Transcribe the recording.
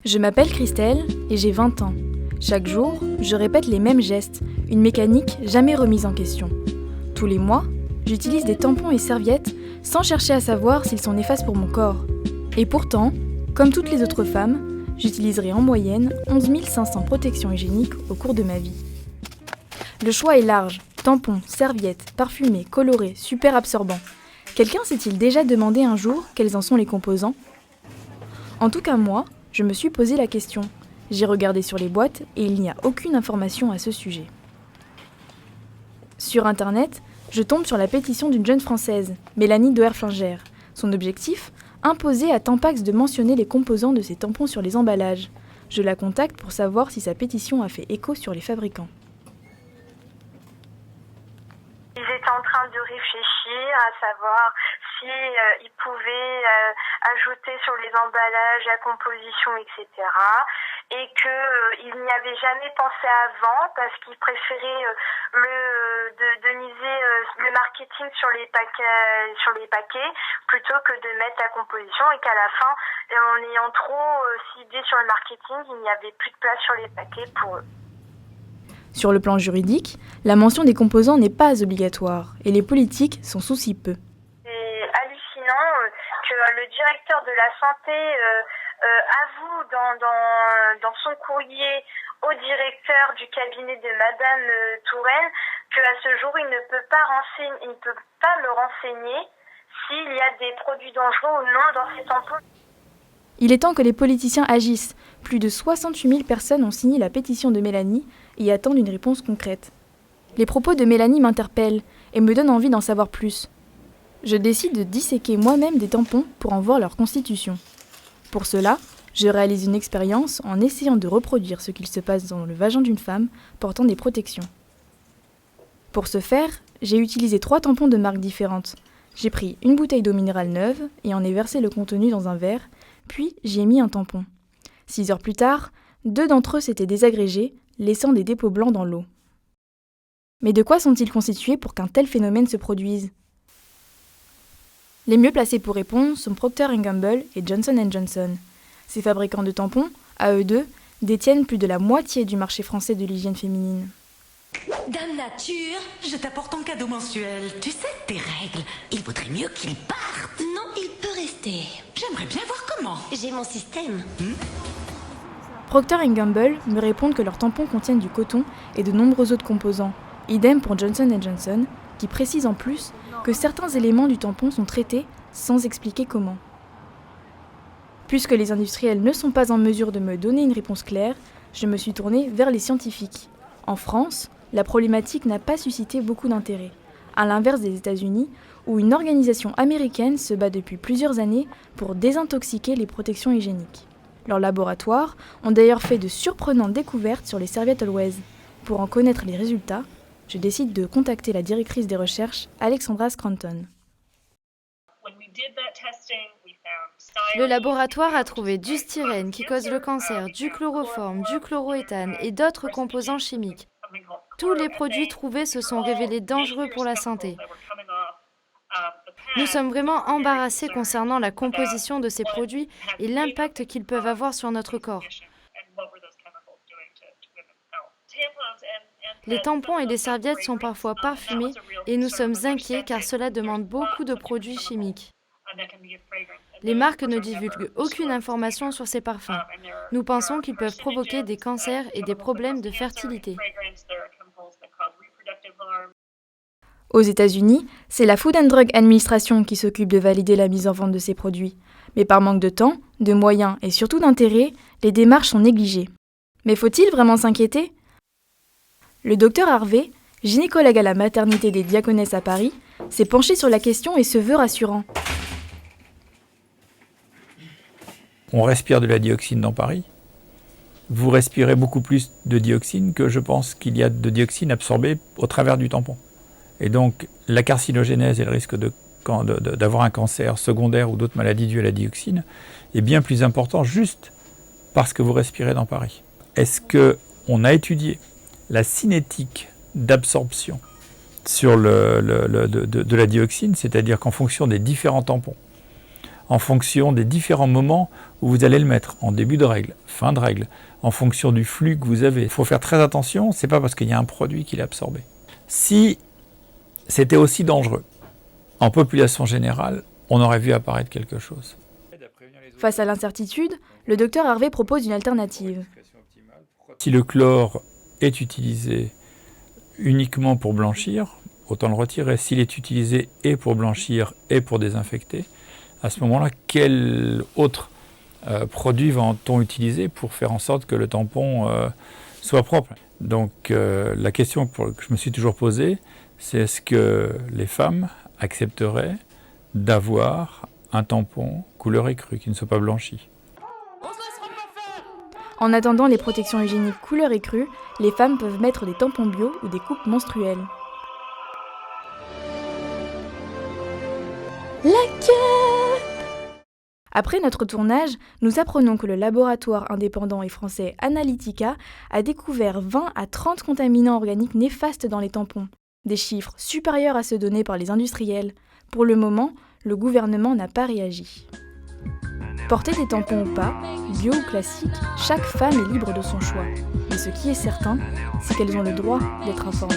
Je m'appelle Christelle et j'ai 20 ans. Chaque jour, je répète les mêmes gestes, une mécanique jamais remise en question. Tous les mois, j'utilise des tampons et serviettes sans chercher à savoir s'ils sont néfastes pour mon corps. Et pourtant, comme toutes les autres femmes, j'utiliserai en moyenne 11 500 protections hygiéniques au cours de ma vie. Le choix est large, tampons, serviettes, parfumés, colorés, super absorbants. Quelqu'un s'est-il déjà demandé un jour quels en sont les composants ? En tout cas moi, je me suis posé la question. J'ai regardé sur les boîtes et il n'y a aucune information à ce sujet. Sur internet, je tombe sur la pétition d'une jeune Française, Mélanie Doerflinger. Son objectif ? Imposer à Tampax de mentionner les composants de ses tampons sur les emballages. Je la contacte pour savoir si sa pétition a fait écho sur les fabricants. Ils étaient en train de réfléchir à savoir si ils pouvaient ajouter sur les emballages la composition, etc. Et qu'ils n'y avaient jamais pensé avant parce qu'ils préféraient de miser le marketing sur les paquets plutôt que de mettre la composition, et qu'à la fin, en ayant trop ciblé sur le marketing, il n'y avait plus de place sur les paquets pour eux. Sur le plan juridique, la mention des composants n'est pas obligatoire et les politiques s'en soucient peu. C'est hallucinant que le directeur de la santé avoue dans son courrier au directeur du cabinet de Madame Touraine qu'à ce jour, il ne peut pas me renseigner s'il y a des produits dangereux ou non dans ces tampons. Il est temps que les politiciens agissent. Plus de 68 000 personnes ont signé la pétition de Mélanie et attendent une réponse concrète. Les propos de Mélanie m'interpellent et me donnent envie d'en savoir plus. Je décide de disséquer moi-même des tampons pour en voir leur constitution. Pour cela, je réalise une expérience en essayant de reproduire ce qu'il se passe dans le vagin d'une femme portant des protections. Pour ce faire, j'ai utilisé 3 tampons de marques différentes. J'ai pris une bouteille d'eau minérale neuve et en ai versé le contenu dans un verre, puis j'y ai mis un tampon. 6 heures plus tard, 2 d'entre eux s'étaient désagrégés, laissant des dépôts blancs dans l'eau. Mais de quoi sont-ils constitués pour qu'un tel phénomène se produise ? Les mieux placés pour répondre sont Procter & Gamble et Johnson & Johnson. Ces fabricants de tampons, à eux deux, détiennent plus de la moitié du marché français de l'hygiène féminine. Dame Nature, je t'apporte ton cadeau mensuel. Tu sais, tes règles, il vaudrait mieux qu'ils partent. Non, il peut rester. J'aimerais bien voir comment. J'ai mon système. Procter & Gamble me répondent que leurs tampons contiennent du coton et de nombreux autres composants. Idem pour Johnson & Johnson, qui précise en plus que certains éléments du tampon sont traités sans expliquer comment. Puisque les industriels ne sont pas en mesure de me donner une réponse claire, je me suis tournée vers les scientifiques. En France, la problématique n'a pas suscité beaucoup d'intérêt, à l'inverse des États-Unis, où une organisation américaine se bat depuis plusieurs années pour désintoxiquer les protections hygiéniques. Leurs laboratoires ont d'ailleurs fait de surprenantes découvertes sur les serviettes Always. Pour en connaître les résultats, je décide de contacter la directrice des recherches, Alexandra Scranton. Le laboratoire a trouvé du styrène qui cause le cancer, du chloroforme, du chloroéthane et d'autres composants chimiques. Tous les produits trouvés se sont révélés dangereux pour la santé. Nous sommes vraiment embarrassés concernant la composition de ces produits et l'impact qu'ils peuvent avoir sur notre corps. Les tampons et les serviettes sont parfois parfumés et nous sommes inquiets car cela demande beaucoup de produits chimiques. Les marques ne divulguent aucune information sur ces parfums. Nous pensons qu'ils peuvent provoquer des cancers et des problèmes de fertilité. Aux États-Unis, c'est la Food and Drug Administration qui s'occupe de valider la mise en vente de ces produits. Mais par manque de temps, de moyens et surtout d'intérêt, les démarches sont négligées. Mais faut-il vraiment s'inquiéter ? Le docteur Harvey, gynécologue à la maternité des Diaconesses à Paris, s'est penché sur la question et se veut rassurant. On respire de la dioxine dans Paris. Vous respirez beaucoup plus de dioxine que je pense qu'il y a de dioxine absorbée au travers du tampon. Et donc, la carcinogénèse et le risque d'avoir un cancer secondaire ou d'autres maladies dues à la dioxine est bien plus important juste parce que vous respirez dans Paris. Est-ce qu'on a étudié la cinétique d'absorption sur de la dioxine, c'est-à-dire qu'en fonction des différents tampons, en fonction des différents moments où vous allez le mettre, en début de règle, fin de règle, en fonction du flux que vous avez. Il faut faire très attention, c'est pas parce qu'il y a un produit qu'il est absorbé. Si c'était aussi dangereux, en population générale, on aurait vu apparaître quelque chose. Face à l'incertitude, le docteur Harvey propose une alternative. Si le chlore est utilisé uniquement pour blanchir, autant le retirer. S'il est utilisé et pour blanchir et pour désinfecter, à ce moment-là, quel autre produit va-t-on utiliser pour faire en sorte que le tampon soit propre? Donc la question que je me suis toujours posée, c'est est-ce que les femmes accepteraient d'avoir un tampon couleur écrue qui ne soit pas blanchi? En attendant les protections hygiéniques couleur écrue, les femmes peuvent mettre des tampons bio ou des coupes menstruelles. Après notre tournage, nous apprenons que le laboratoire indépendant et français Analytica a découvert 20 à 30 contaminants organiques néfastes dans les tampons, des chiffres supérieurs à ceux donnés par les industriels. Pour le moment, le gouvernement n'a pas réagi. Porter des tampons ou pas, bio ou classique, chaque femme est libre de son choix. Mais ce qui est certain, c'est qu'elles ont le droit d'être informées.